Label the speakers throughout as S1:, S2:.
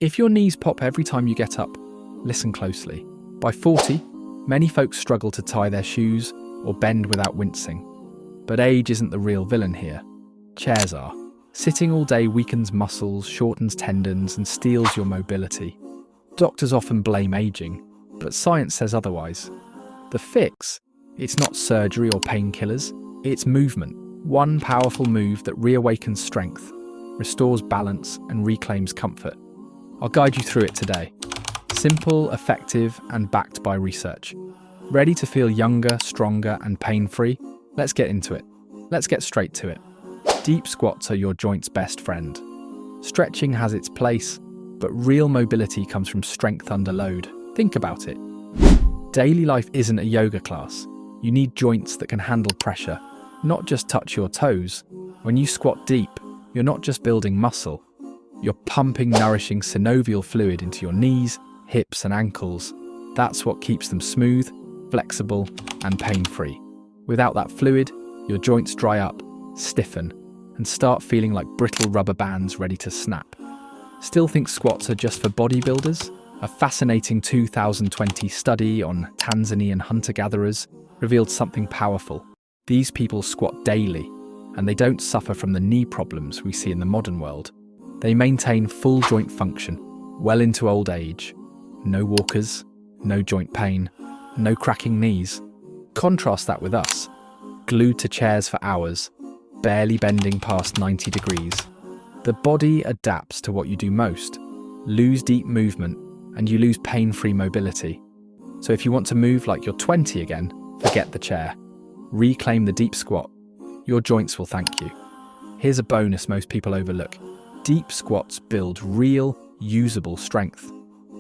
S1: If your knees pop every time you get up, listen closely. By 40, many folks struggle to tie their shoes or bend without wincing. But age isn't the real villain here. Chairs are. Sitting all day weakens muscles, shortens tendons, and steals your mobility. Doctors often blame aging, but science says otherwise. The fix? It's not surgery or painkillers, it's movement. One powerful move that reawakens strength, restores balance, and reclaims comfort. I'll guide you through it today. Simple, effective, and backed by research. Ready to feel younger, stronger, and pain-free? Let's get into it. Let's get straight to it. Deep squats are your joint's best friend. Stretching has its place, but real mobility comes from strength under load. Think about it. Daily life isn't a yoga class. You need joints that can handle pressure, not just touch your toes. When you squat deep, you're not just building muscle. You're pumping nourishing synovial fluid into your knees, hips, and ankles. That's what keeps them smooth, flexible, and pain-free. Without that fluid, your joints dry up, stiffen, and start feeling like brittle rubber bands ready to snap. Still think squats are just for bodybuilders? A fascinating 2020 study on Tanzanian hunter-gatherers revealed something powerful. These people squat daily, and they don't suffer from the knee problems we see in the modern world. They maintain full joint function, well into old age. No walkers, no joint pain, no cracking knees. Contrast that with us, glued to chairs for hours, barely bending past 90 degrees. The body adapts to what you do most. Lose deep movement, and you lose pain-free mobility. So if you want to move like you're 20 again, forget the chair. Reclaim the deep squat. Your joints will thank you. Here's a bonus most people overlook. Deep squats build real, usable strength.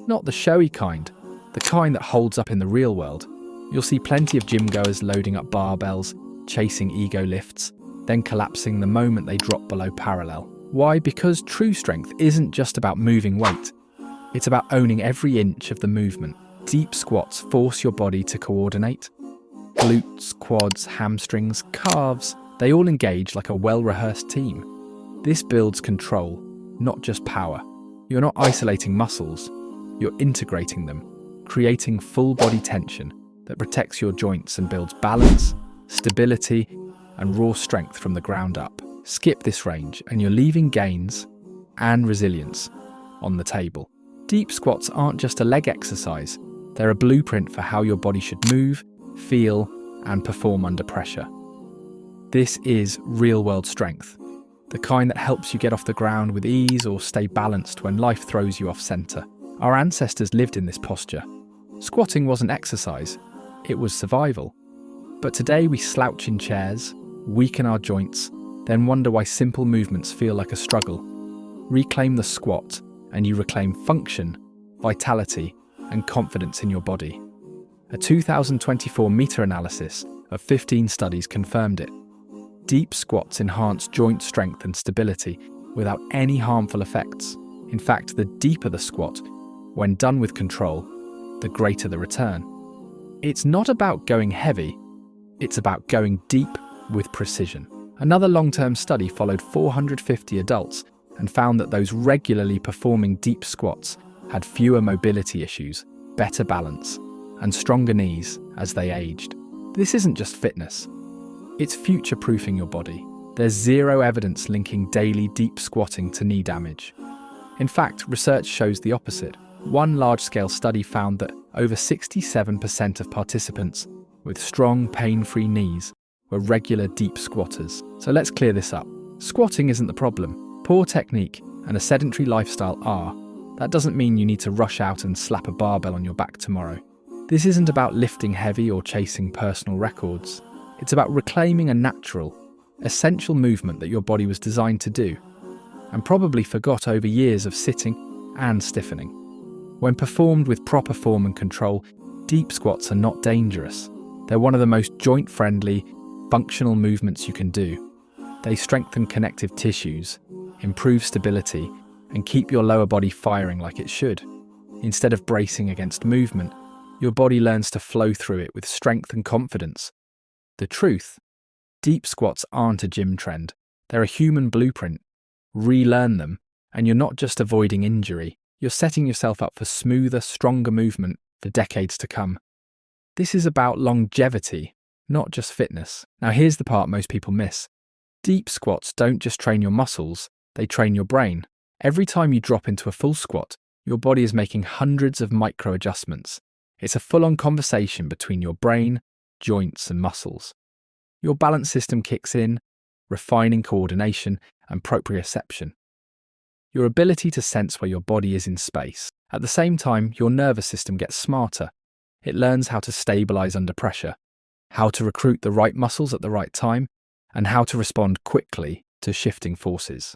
S1: Not the showy kind, the kind that holds up in the real world. You'll see plenty of gym goers loading up barbells, chasing ego lifts, then collapsing the moment they drop below parallel. Why? Because true strength isn't just about moving weight. It's about owning every inch of the movement. Deep squats force your body to coordinate. Glutes, quads, hamstrings, calves, they all engage like a well-rehearsed team. This builds control, not just power. You're not isolating muscles, you're integrating them, creating full body tension that protects your joints and builds balance, stability, and raw strength from the ground up. Skip this range and you're leaving gains and resilience on the table. Deep squats aren't just a leg exercise, they're a blueprint for how your body should move, feel, and perform under pressure. This is real-world strength, the kind that helps you get off the ground with ease or stay balanced when life throws you off center. Our ancestors lived in this posture. Squatting wasn't exercise, it was survival. But today we slouch in chairs, weaken our joints, then wonder why simple movements feel like a struggle. Reclaim the squat, and you reclaim function, vitality, and confidence in your body. A 2024 meta-analysis of 15 studies confirmed it. Deep squats enhance joint strength and stability without any harmful effects. In fact, the deeper the squat, when done with control, the greater the return. It's not about going heavy, it's about going deep with precision. Another long-term study followed 450 adults and found that those regularly performing deep squats had fewer mobility issues, better balance, and stronger knees as they aged. This isn't just fitness, it's future-proofing your body. There's zero evidence linking daily deep squatting to knee damage. In fact, research shows the opposite. One large-scale study found that over 67% of participants with strong, pain-free knees were regular deep squatters. So let's clear this up. Squatting isn't the problem. Poor technique and a sedentary lifestyle are. That doesn't mean you need to rush out and slap a barbell on your back tomorrow. This isn't about lifting heavy or chasing personal records. It's about reclaiming a natural, essential movement that your body was designed to do, and probably forgot over years of sitting and stiffening. When performed with proper form and control, deep squats are not dangerous. They're one of the most joint-friendly, functional movements you can do. They strengthen connective tissues, improve stability, and keep your lower body firing like it should. Instead of bracing against movement, your body learns to flow through it with strength and confidence. The truth: deep squats aren't a gym trend. They're a human blueprint. Relearn them, and you're not just avoiding injury, You're setting yourself up for smoother, stronger movement for decades to come. This is about longevity, not just fitness. Now here's the part most people miss. Deep squats don't just train your muscles, they train your brain. Every time you drop into a full squat, your body is making hundreds of micro adjustments. It's a full-on conversation between your brain, joints, and muscles. Your balance system kicks in, refining coordination and proprioception. Your ability to sense where your body is in space. At the same time, your nervous system gets smarter. It learns how to stabilize under pressure, how to recruit the right muscles at the right time, and how to respond quickly to shifting forces.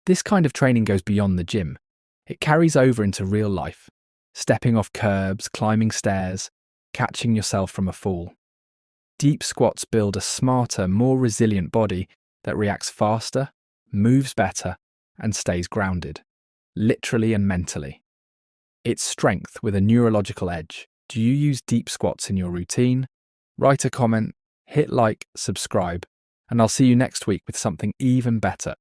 S1: This kind of training goes beyond the gym. It carries over into real life, stepping off curbs, climbing stairs, catching yourself from a fall. Deep squats build a smarter, more resilient body that reacts faster, moves better, and stays grounded, literally and mentally. It's strength with a neurological edge. Do you use deep squats in your routine? Write a comment, hit like, subscribe, and I'll see you next week with something even better.